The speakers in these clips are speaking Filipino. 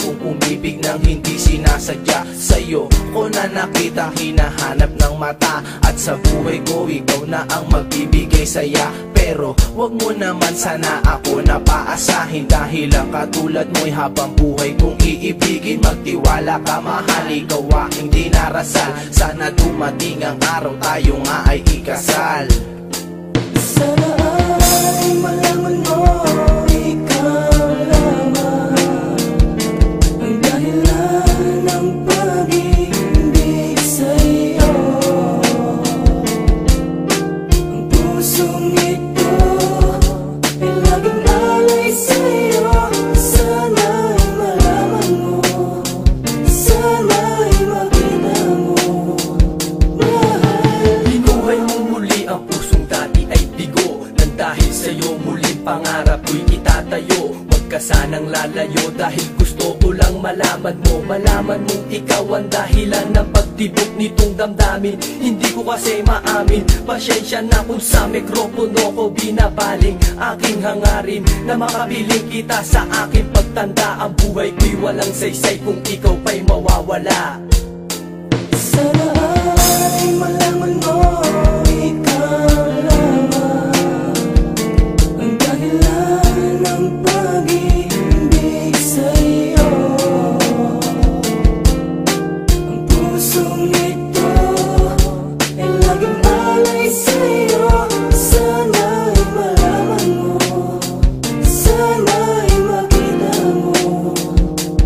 kung umibig nang hindi sinasadya. Sa'yo ko na nakita, hinahanap ng mata, at sa buhay ko ikaw na ang magbibigay saya. Pero wag mo naman sana ako napaasahin, dahil ang katulad mo'y habang buhay kong iibigin. Magtiwala ka mahal, ikaw aking dinarasal, sana dumating ang araw tayo nga ay ikasal. Sana ay malaman mo, ikaw lamang ang dahilan ng pag-ibig sa'yo. Ang pusong ito ay laging alay sa'yo. Sana ay malaman mo, sana ay makita mo, mahal. Binuhay mo muli ang pusong dati ay bigo, nang dahil sa'yo muling pangarap ko'y itatayo. Huwag ka sanang lalayo, dahil gusto ko lang malaman mo, malaman mong ikaw ang dahilan ng pagtibok nitong damdamin. Hindi ko kasi maamin, pasensya na kung sa mikropono ko binabaling aking hangarin, na makapiling kita sa aking pagtanda. Ang buhay ko'y walang saysay kung ikaw pa'y mawawala. Sana ay malaman mo, ikaw lamang ang dahilan ng pag-ibig sa'yo. Ang pusong ito ay laging alay sa'yo. Sana ay malaman mo, sana ay makita mo,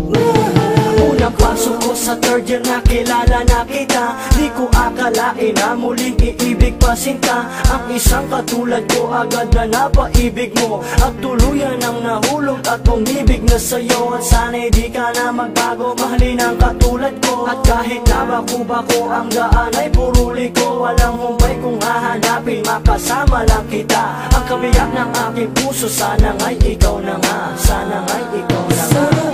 mahal. Unang pasok ko sa third year, nakilala na kita. Di ko akalain na muling iibig pa sinta. Ang isang katulad ko, agad na napaibig mo, at tuluyan ang nahulog at umibig na sa'yo. At sana'y di ka na magbago, mahalin ang katulad ko. At kahit na bako ang daan ay puro liko, walang humpay kung hahanapin, makasama lang kita. Ang kabiyak ng aking puso, sana nga'y ikaw na nga, sana nga'y ikaw na nga. Sana